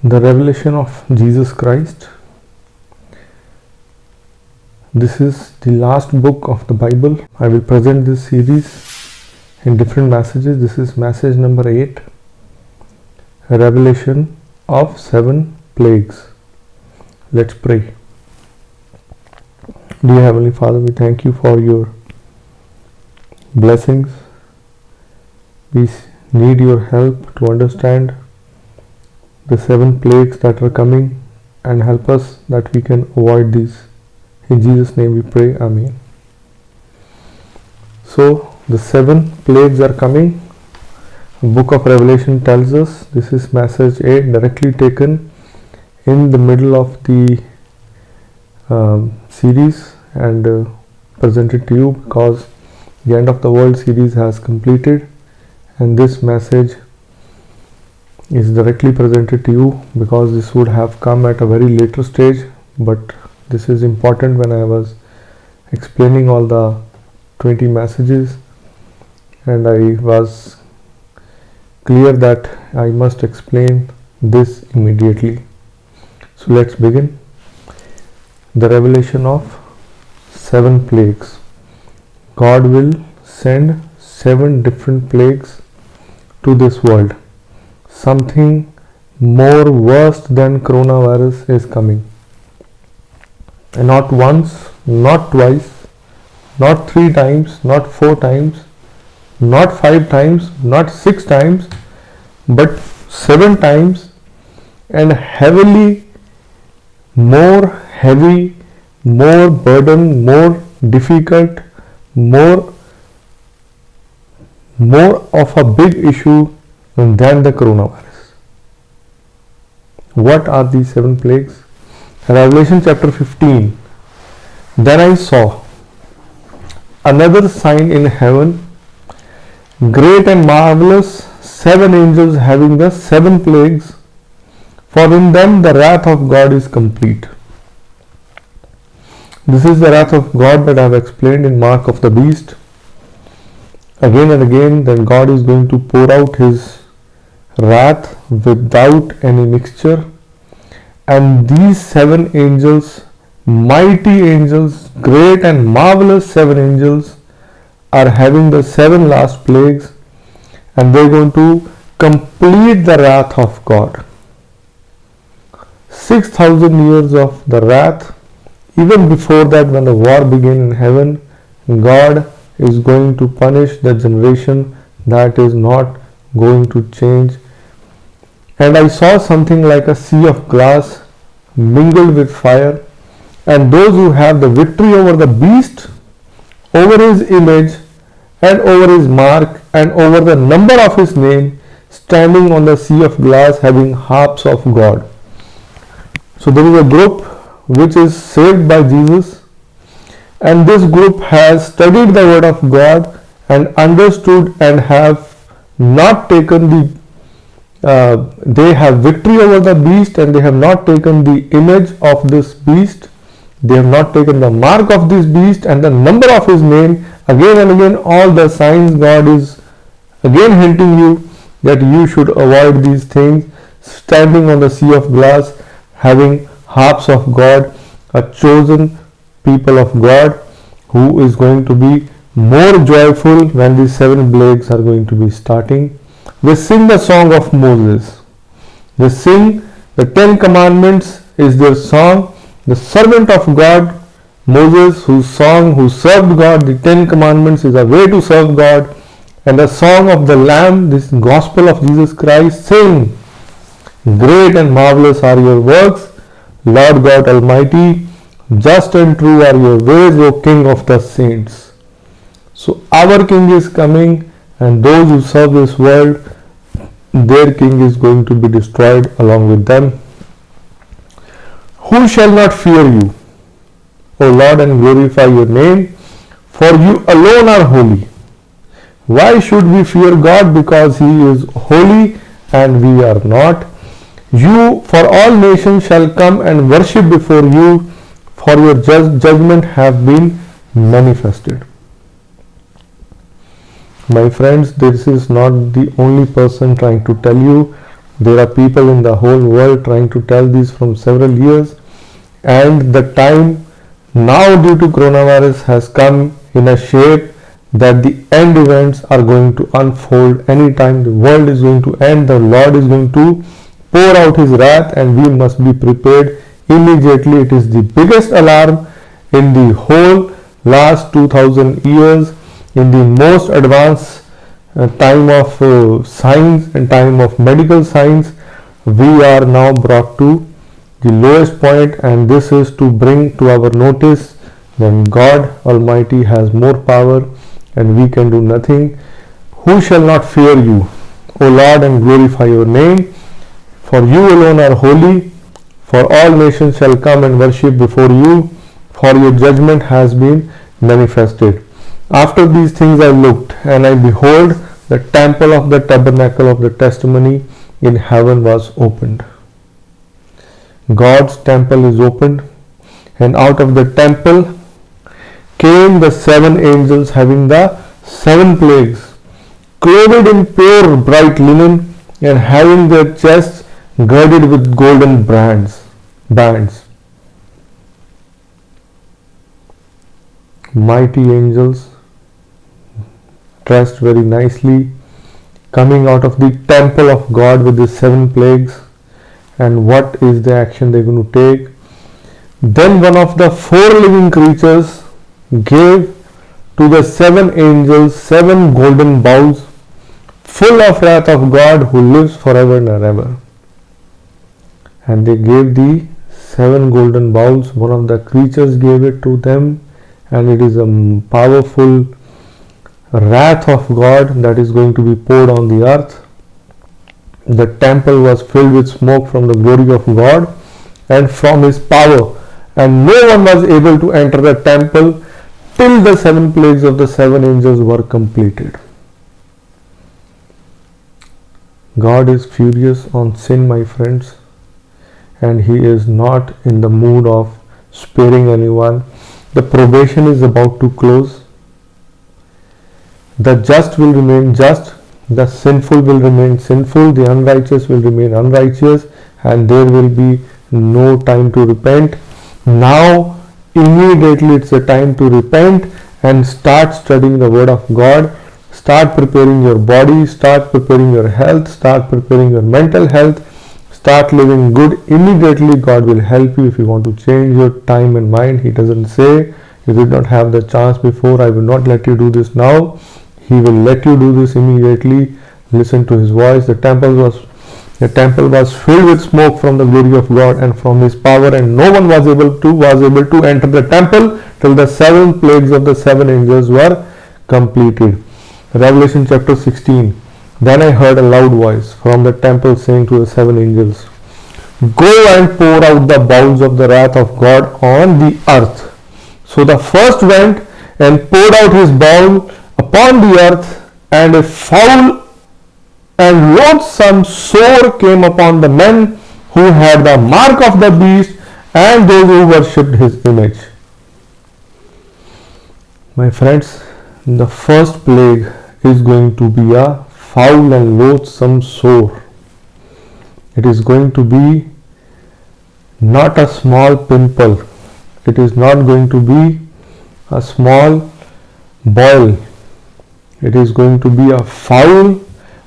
The revelation of Jesus Christ. This is the last book of the Bible. I will present this series in different messages. This is message number 8, revelation of 7 plagues. Let's pray. Dear Heavenly Father, we thank you for your blessings. We need your help to understand the 7 plagues that are coming and help us that we can avoid these. In Jesus' name we pray. Amen. So the 7 plagues are coming. The book of Revelation tells us. This is message 8, directly taken in the middle of the series and presented to you because the end of the world series has completed, and this message is directly presented to you because this would have come at a very later stage, but this is important. When I was explaining all the 20 messages, and I was clear that I must explain this immediately. So let's begin. The revelation of 7 plagues. God will send 7 different plagues to this world. Something more worse than coronavirus is coming. And not once, not twice, not 3 times, not 4 times, not 5 times, not 6 times, but 7 times, and heavy, more burden, more difficult, more of a big issue than the coronavirus. What are these 7 plagues? Revelation chapter 15. Then I saw another sign in heaven, great and marvelous, 7 angels having the 7 plagues, for in them the wrath of God is complete. This is the wrath of God that I have explained in Mark of the Beast. Again and again, that God is going to pour out his wrath without any mixture. And these 7 angels, mighty angels, great and marvelous 7 angels, are having the 7 last plagues, and they're going to complete the wrath of God. 6,000 years of the wrath. Even before that, when the war began in heaven, God is going to punish the generation that is not going to change. And I saw something like a sea of glass mingled with fire, and those who have the victory over the beast, over his image, and over his mark, and over the number of his name, standing on the sea of glass, having harps of God. So there is a group which is saved by Jesus, and this group has studied the word of God and understood and have not taken they have victory over the beast, and they have not taken the image of this beast. They have not taken the mark of this beast and the number of his name. Again and again, all the signs God is again hinting you that you should avoid these things. Standing on the sea of glass, having harps of God, a chosen people of God who is going to be more joyful when these 7 plagues are going to be starting. They sing the song of Moses. They sing the 10 commandments is their song. The servant of God, Moses, who served God, the 10 commandments is a way to serve God. And the song of the Lamb, this gospel of Jesus Christ, sing, great and marvelous are your works, Lord God Almighty, just and true are your ways, O King of the saints. So our King is coming, and those who serve this world, their king is going to be destroyed along with them. Who shall not fear you, O Lord, and glorify your name? For you alone are holy. Why should we fear God? Because he is holy and we are not. You, for all nations shall come and worship before you, for your judgment have been manifested. My friends, this is not the only person trying to tell you There are people in the whole world trying to tell this from several years, and the time now due to coronavirus has come in a shape that the end events are going to unfold anytime. The world is going to end, the Lord is going to pour out his wrath, and we must be prepared immediately. It is the biggest alarm in the whole last 2000 years, in the most advanced time of science and time of medical science. We are now brought to the lowest point, and this is to bring to our notice that God Almighty has more power and we can do nothing. Who shall not fear you, O Lord, and glorify your name? For you alone are holy, for all nations shall come and worship before you, for your judgment has been manifested. After these things I looked, and I behold, the temple of the tabernacle of the testimony in heaven was opened. God's temple is opened, and out of the temple came the 7 angels having the 7 plagues, clothed in pure bright linen, and having their chests girded with golden bands. Mighty angels, dressed very nicely, coming out of the temple of God with the 7 plagues. And what is the action they're going to take? Then one of the 4 living creatures gave to the 7 angels 7 golden bowls full of wrath of God who lives forever and ever. And they gave the 7 golden bowls. One of the creatures gave it to them, and it is a powerful wrath of God that is going to be poured on the earth. The temple was filled with smoke from the glory of God and from his power, and no one was able to enter the temple till the 7 plagues of the 7 angels were completed. God is furious on sin, my friends, and he is not in the mood of sparing anyone. The probation is about to close. The just will remain just, the sinful will remain sinful, the unrighteous will remain unrighteous, and there will be no time to repent. Now immediately it's a time to repent and start studying the word of God. Start preparing your body, start preparing your health, start preparing your mental health, start living good. Immediately God will help you if you want to change your time and mind. He doesn't say, you did not have the chance before, I will not let you do this now. He will let you do this immediately. Listen to his voice. The temple was filled with smoke from the glory of God and from his power, and no one was able to enter the temple till the 7 plagues of the 7 angels were completed. Revelation chapter 16. Then I heard a loud voice from the temple saying to the 7 angels, go and pour out the bowls of the wrath of God on the earth. So the first went and poured out his bowl upon the earth, and a foul and loathsome sore came upon the men who had the mark of the beast and those who worshipped his image. My friends, the first plague is going to be a foul and loathsome sore. It is going to be not a small pimple. It is not going to be a small boil. It is going to be a foul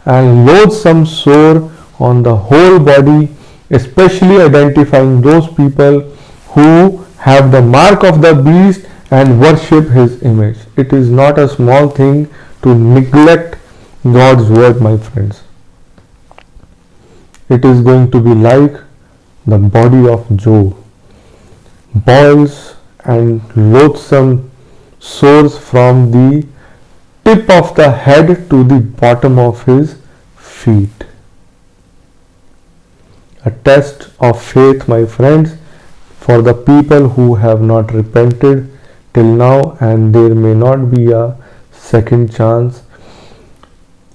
and loathsome sore on the whole body, especially identifying those people who have the mark of the beast and worship his image. It is not a small thing to neglect God's word, my friends. It is going to be like the body of Job. Boils and loathsome sores from the tip of the head to the bottom of his feet. A test of faith, my friends, for the people who have not repented till now, and there may not be a second chance.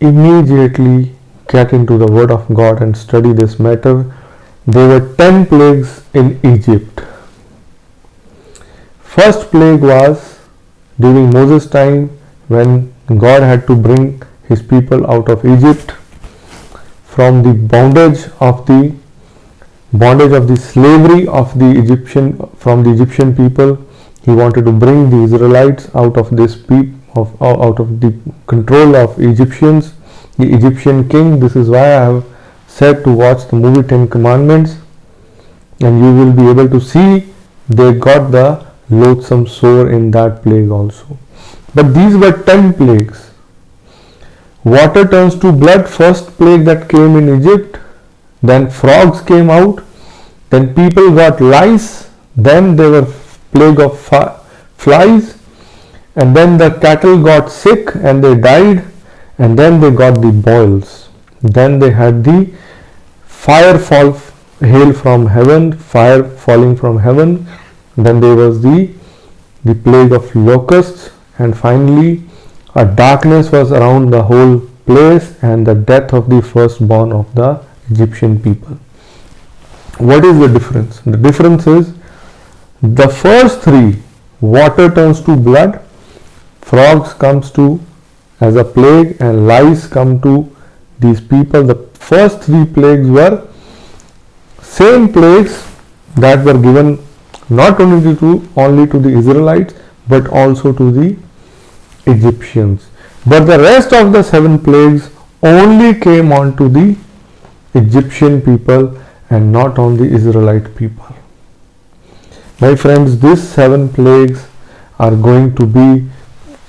Immediately get into the word of God and study this matter. There were 10 plagues in Egypt. First plague was during Moses' time, when God had to bring his people out of Egypt from the bondage of the slavery of the Egyptian people. He wanted to bring the Israelites out of out of the control of Egyptians, the Egyptian king. This is why I have said to watch the movie 10 Commandments, and you will be able to see they got the loathsome sore in that plague also. But these were 10 plagues. Water turns to blood, first plague that came in Egypt. Then frogs came out. Then people got lice. Then there were plague of flies. And then the cattle got sick and they died. And then they got the boils. Then they had the hail from heaven, fire falling from heaven. Then there was the plague of locusts, and finally a darkness was around the whole place, and the death of the firstborn of the Egyptian people. What is the difference? The difference is the first three, water turns to blood, frogs comes to as a plague, and lice come to these people. The first three plagues were same plagues that were given not only to the Israelites but also to the Egyptians. But the rest of the 7 plagues only came on to the Egyptian people and not on the Israelite people. My friends, these 7 plagues are going to be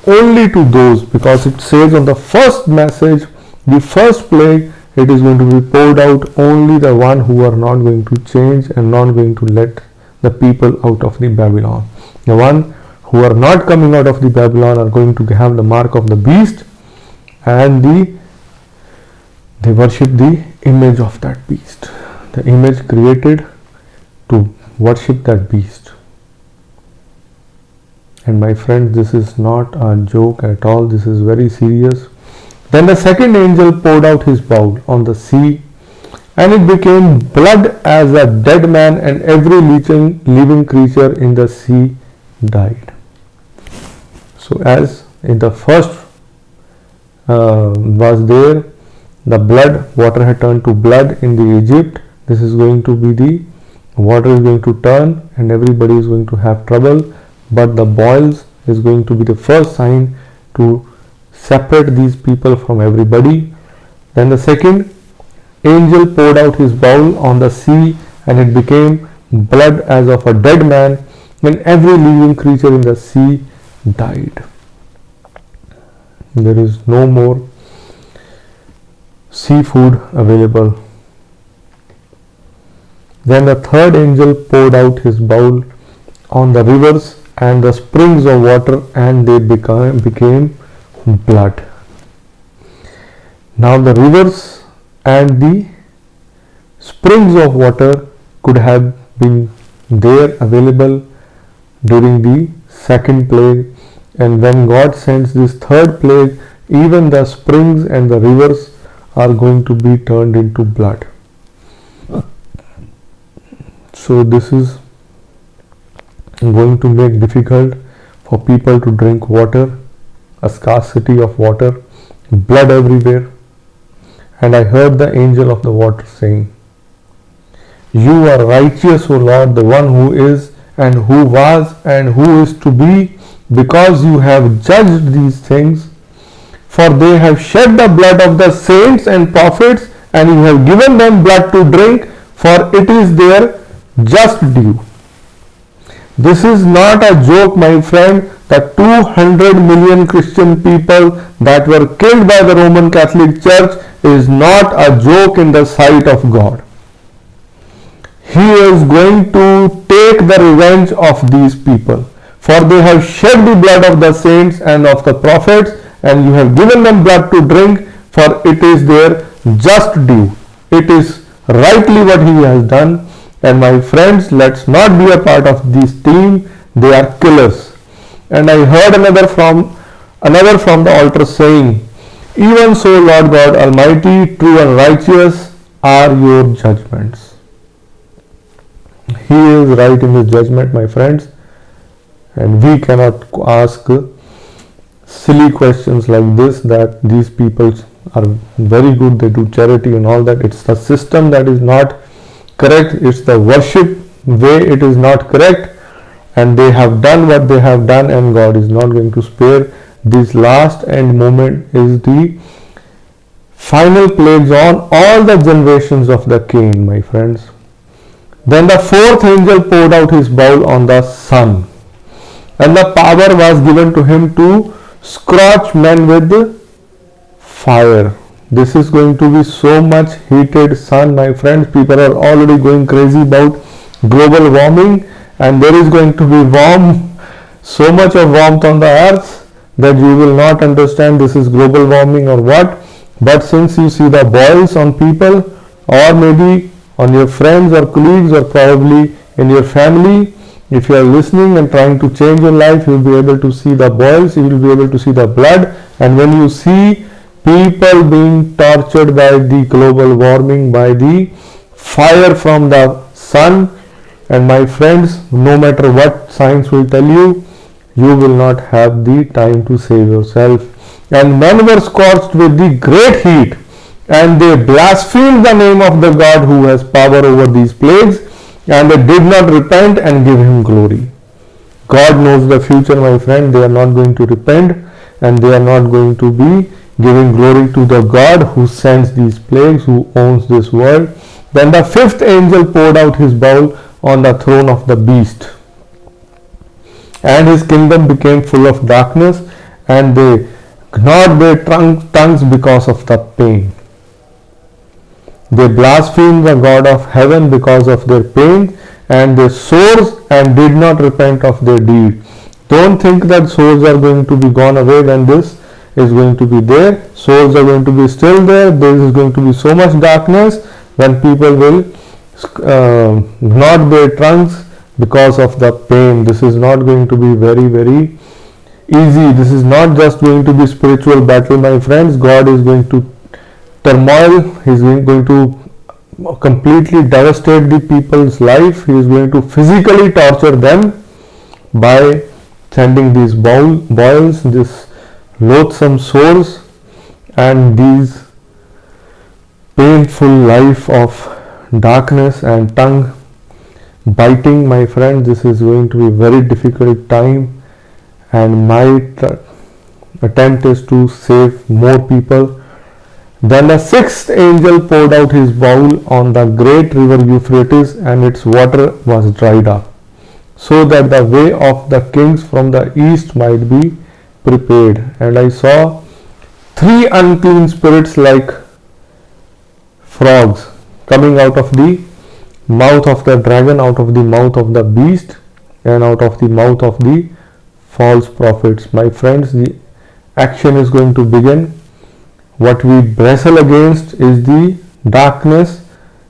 only to those, because it says on the first message, the first plague, it is going to be poured out only the one who are not going to change and not going to let the people out of the Babylon. The one who are not coming out of the Babylon are going to have the mark of the beast, and they worship the image of that beast, the image created to worship that beast. And my friends, this is not a joke at all, this is very serious. Then the second angel poured out his bowl on the sea, and it became blood as a dead man, and every living creature in the sea died. So as in the first was there, the blood, water had turned to blood in the Egypt. This is going to be the water is going to turn and everybody is going to have trouble, but the boils is going to be the first sign to separate these people from everybody. Then the second angel poured out his bowl on the sea, and it became blood as of a dead man, and every living creature in the sea died. There is no more seafood available. Then the third angel poured out his bowl on the rivers and the springs of water, and they became blood. Now the rivers and the springs of water could have been there available during the second plague, and when God sends this third plague, even the springs and the rivers are going to be turned into blood. So this is going to make difficult for people to drink water, a scarcity of water, blood everywhere. And I heard the angel of the water saying, "You are righteous, O Lord, the one who is and who was and who is to be, because you have judged these things. For they have shed the blood of the saints and prophets, and you have given them blood to drink, for it is their just due." This is not a joke, my friend. The 200 million Christian people that were killed by the Roman Catholic Church is not a joke in the sight of God. He is going to take the revenge of these people, for they have shed the blood of the saints and of the prophets, and you have given them blood to drink, for it is their just due. It is rightly what he has done. And my friends, let's not be a part of this team. They are killers. And I heard another from the altar saying, "Even so, Lord God Almighty, true and righteous are your judgments." He is right in his judgment, my friends, and we cannot ask silly questions like this, that these people are very good, they do charity and all that. It's the system that is not correct, it's the worship way it is not correct, and they have done what they have done, and God is not going to spare. This last end moment is the final plagues on all the generations of the Cain, my friends. Then the fourth angel poured out his bowl on the sun, and the power was given to him to scorch men with fire. This is going to be so much heated sun, my friends. People are already going crazy about global warming, and there is going to be so much of warmth on the earth that you will not understand this is global warming or what. But since you see the boils on people, or maybe on your friends or colleagues, or probably in your family, if you are listening and trying to change your life, you will be able to see the boils, you will be able to see the blood. And when you see people being tortured by the global warming, by the fire from the sun, and my friends, no matter what science will tell you, you will not have the time to save yourself. And men were scorched with the great heat, and they blasphemed the name of the God who has power over these plagues, and they did not repent and give him glory. God knows the future, my friend. They are not going to repent, and they are not going to be giving glory to the God who sends these plagues, who owns this world. Then the fifth angel poured out his bowl on the throne of the beast, and his kingdom became full of darkness, and they gnawed their tongues because of the pain. They blasphemed the God of heaven because of their pain, and they swore and did not repent of their deed. Don't think that swords are going to be gone away when this is going to be there. Swords are going to be still there. There is going to be so much darkness when people will gnaw their tongues because of the pain. This is not going to be very, very easy. This is not just going to be spiritual battle, my friends. God is going to turmoil. He is going to completely devastate the people's life. He is going to physically torture them by sending these boils, this loathsome sores, and these painful life of darkness and tongue biting, my friend. This is going to be a very difficult time, and my attempt is to save more people. Then the sixth angel poured out his bowl on the great river Euphrates, and its water was dried up, so that the way of the kings from the east might be prepared. And I saw three unclean spirits like frogs coming out of the mouth of the dragon, out of the mouth of the beast, and out of the mouth of the false prophets. My friends, the action is going to begin. What we wrestle against is the darkness,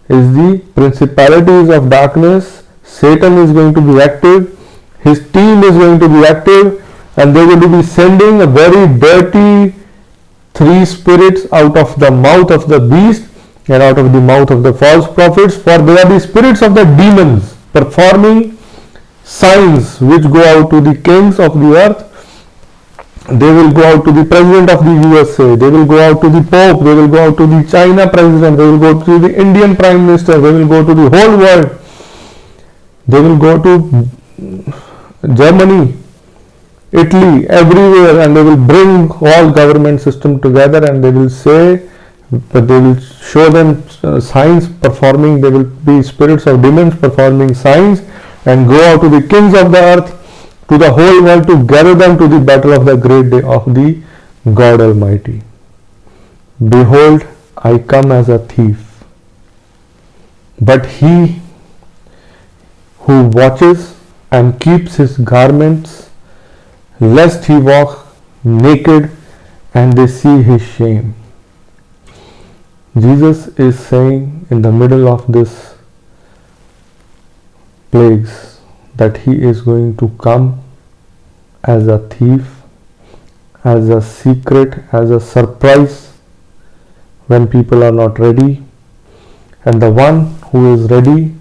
is the principalities of darkness. Satan is going to be active, his team is going to be active, and they're going to be sending a very dirty three spirits out of the mouth of the beast and out of the mouth of the false prophets, for they are the spirits of the demons performing signs which go out to the kings of the earth. They will go out to the president of the USA, they will go out to the Pope, they will go out to the China president, they will go to the Indian prime minister, they will go to the whole world, they will go to Germany, Italy, everywhere, and they will bring all government system together, and they will say, but they will show them signs performing, they will be spirits of demons performing signs, and go out to the kings of the earth, to the whole world, to gather them to the battle of the great day of the God Almighty. Behold, I come as a thief, but he who watches and keeps his garments, lest he walk naked and they see his shame. Jesus is saying in the middle of this plagues that he is going to come as a thief, as a secret, as a surprise when people are not ready, and the one who is ready,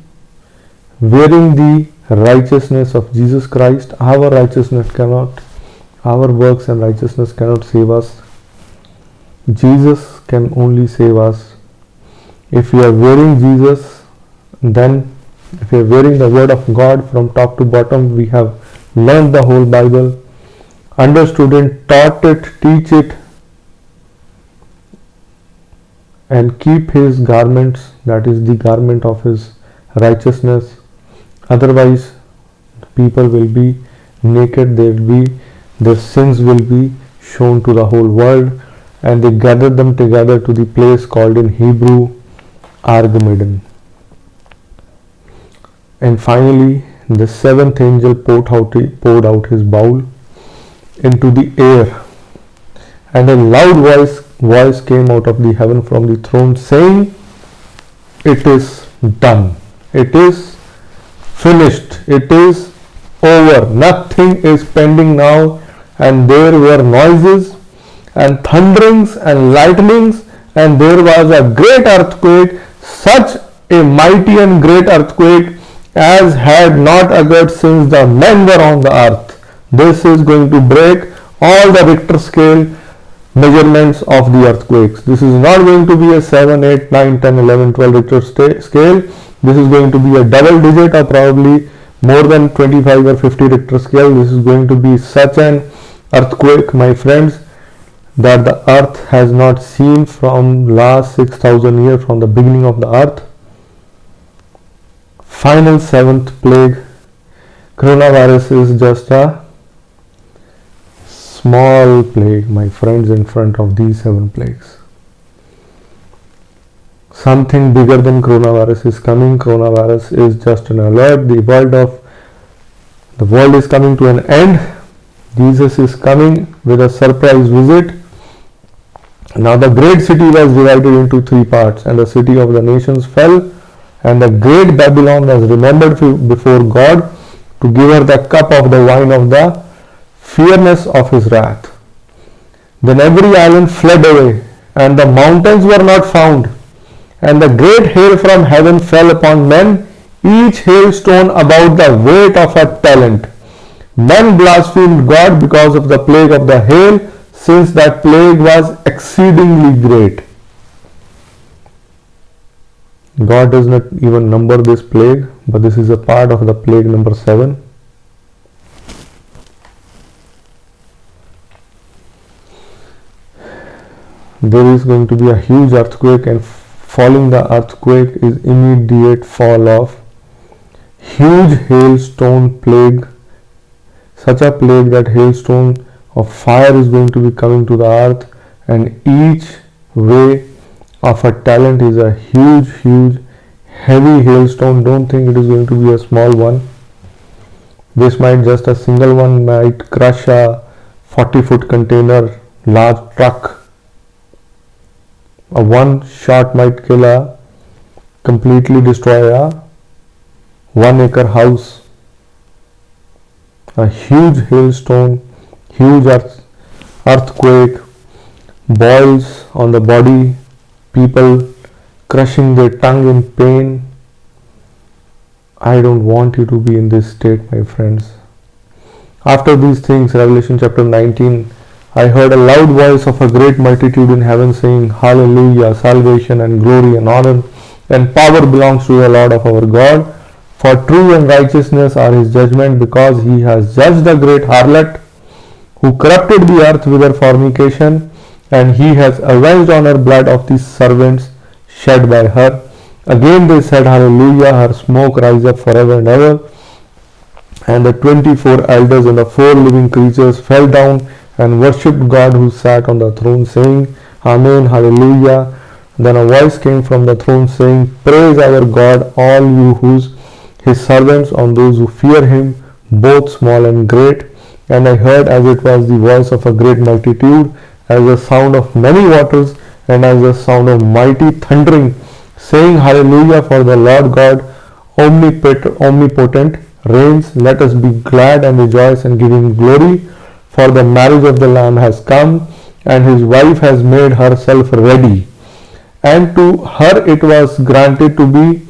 wearing the righteousness of Jesus Christ. Our righteousness cannot, our works and righteousness cannot save us. Jesus can only save us. If we are wearing Jesus, then if we are wearing the word of God from top to bottom, we have learned the whole Bible, understood it, taught it, teach it, and keep his garments, that is the garment of his righteousness. Otherwise, people will be naked, their sins will be shown to the whole world, and they gathered them together to the place called in Hebrew Armageddon. And finally, the seventh angel poured out his bowl into the air, and a loud voice came out of the heaven from the throne, saying, "It is done. It is finished. It is over. Nothing is pending now." And there were noises and thunderings and lightnings, and there was a great earthquake, such a mighty and great earthquake as had not occurred since the men were on the earth. This is going to break all the Richter scale measurements of the earthquakes. This is not going to be a 7, 8, 9, 10, 11, 12 Richter scale. This is going to be a double digit or probably more than 25 or 50 Richter scale. This is going to be such an earthquake, my friends, that the earth has not seen from last 6,000 years, from the beginning of the earth. Final seventh plague. Coronavirus is just a small plague, my friends, in front of these 7 plagues. Something bigger than coronavirus is coming. Coronavirus is just an alert. The world is coming to an end. Jesus is coming with a surprise visit. Now the great city was divided into 3 parts, and the city of the nations fell, and the great Babylon was remembered before God to give her the cup of the wine of the fierceness of his wrath. Then every island fled away, and the mountains were not found, and the great hail from heaven fell upon men, each hailstone about the weight of a talent. Men blasphemed God because of the plague of the hail, since that plague was exceedingly great. God does not even number this plague, but this is a part of the plague number 7. There is going to be a huge earthquake, and following the earthquake is immediate fall of huge hailstone plague, such a plague that hailstone of fire is going to be coming to the earth, and each way of a talent is a huge heavy hailstone. Don't think it is going to be a small one. This might just a single one might crush a 40-foot container, large truck. A one shot might kill completely destroy a 1-acre house. A huge hailstone, huge earthquake, boils on the body, people crushing their tongue in pain. I don't want you to be in this state, my friends. After these things, Revelation chapter 19, I heard a loud voice of a great multitude in heaven saying, Hallelujah, salvation and glory and honor and power belongs to the Lord of our God. For true and righteousness are his judgment, because he has judged the great harlot who corrupted the earth with her fornication, and he has avenged on her blood of the servants shed by her. Again they said, Hallelujah, her smoke rise up forever and ever. And the 24 elders and the 4 living creatures fell down and worshipped God who sat on the throne, saying, Amen, Hallelujah. Then a voice came from the throne saying, Praise our God, all you his servants, on those who fear him, both small and great. And I heard as it was the voice of a great multitude, as the sound of many waters, and as the sound of mighty thundering, saying, Hallelujah, for the Lord God omnipotent reigns. Let us be glad and rejoice and give him glory, for the marriage of the Lamb has come, and his wife has made herself ready. And to her it was granted to be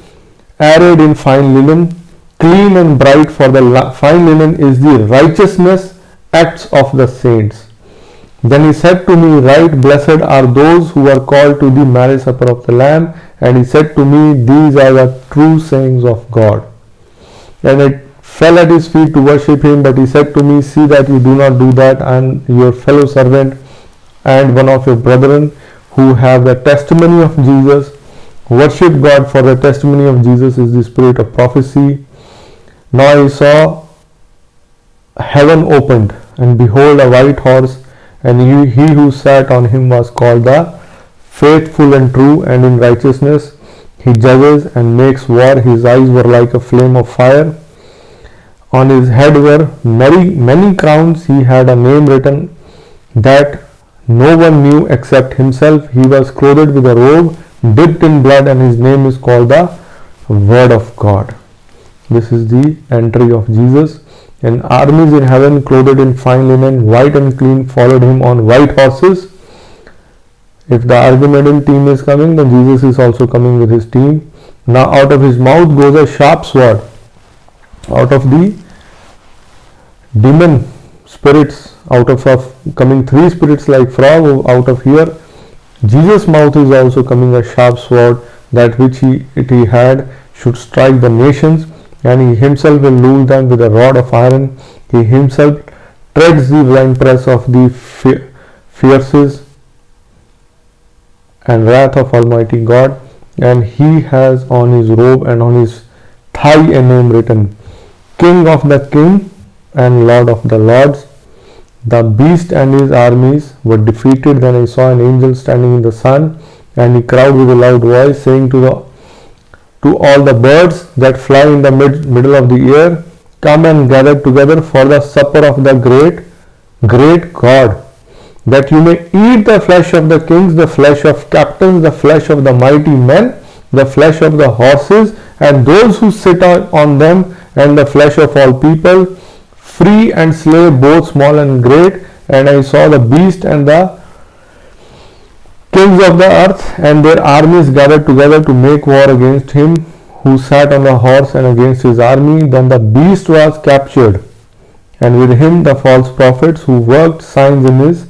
arrayed in fine linen, clean and bright, for the fine linen is the righteousness acts of the saints. Then he said to me, Right, blessed are those who are called to the marriage supper of the Lamb. And he said to me, These are the true sayings of God. And I fell at his feet to worship him, but he said to me, See that you do not do that, and your fellow servant and one of your brethren who have the testimony of Jesus. Worship God, for the testimony of Jesus is the spirit of prophecy. Now I saw heaven opened, and behold, a white horse, and he who sat on him was called the Faithful and True, and in righteousness he judges and makes war. His eyes were like a flame of fire. On his head were many crowns. He had a name written that no one knew except himself. He was clothed with a robe dipped in blood, and his name is called the Word of God. This is the entry of Jesus. And armies in heaven, clothed in fine linen, white and clean, followed him on white horses. If the Armageddon team is coming, then Jesus is also coming with his team. Now out of his mouth goes a sharp sword. Out of the demon spirits, out of coming 3 spirits like frog out of here. Jesus' mouth is also coming a sharp sword, that which he had should strike the nations, and he himself will rule them with a rod of iron. He himself treads the winepress of the fierceness and wrath of Almighty God, and he has on his robe and on his thigh a name written, King of the King and Lord of the Lords. The beast and his armies were defeated. Then I saw an angel standing in the sun, and he cried with a loud voice, saying to all the birds that fly in the middle of the air, Come and gather together for the supper of the great God, that you may eat the flesh of the kings, the flesh of captains, the flesh of the mighty men, the flesh of the horses, and those who sit on them, and the flesh of all people, free and slave, both small and great. And I saw the beast and the kings of the earth and their armies gathered together to make war against him who sat on the horse and against his army. Then the beast was captured, and with him the false prophets who worked signs in his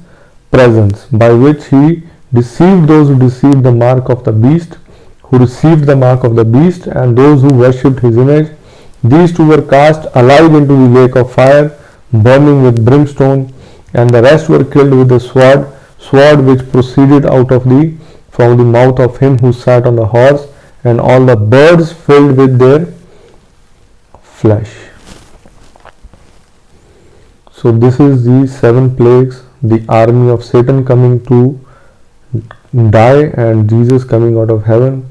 presence, by which he deceived those who received the mark of the beast, and those who worshipped his image. These 2 were cast alive into the lake of fire, burning with brimstone, and the rest were killed with the sword which proceeded from the mouth of him who sat on the horse, and all the birds filled with their flesh. So this is the 7 plagues, the army of Satan coming to die, and Jesus coming out of heaven.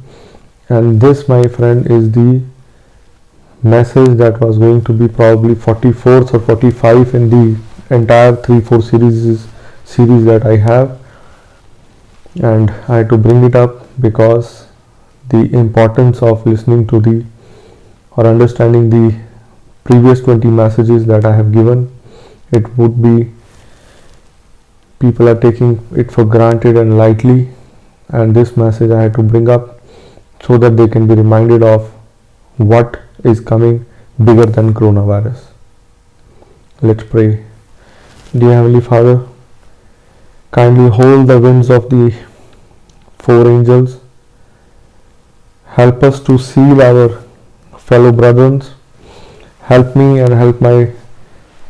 And this, my friend, is the message that was going to be probably 44th or 45 in the entire 3-4 series that I have, and I had to bring it up because the importance of listening to or understanding the previous 20 messages that I have given. It would be people are taking it for granted and lightly, and this message I had to bring up so that they can be reminded of what is coming bigger than coronavirus. Let's pray. Dear Heavenly Father, kindly hold the winds of the 4 angels. Help us to seal our fellow brethren. Help me and help my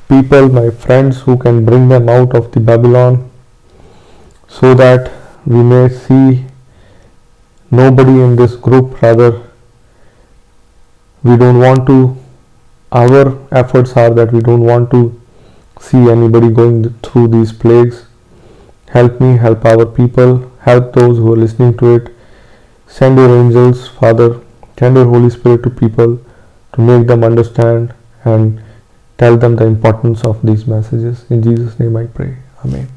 people, my friends, who can bring them out of the Babylon, so that we may see nobody in this group. Rather, we don't want to, our efforts are that we don't want to see anybody going through these plagues. Help me, help our people, help those who are listening to it. Send your angels, Father, send your Holy Spirit to people to make them understand and tell them the importance of these messages. In Jesus' name I pray. Amen.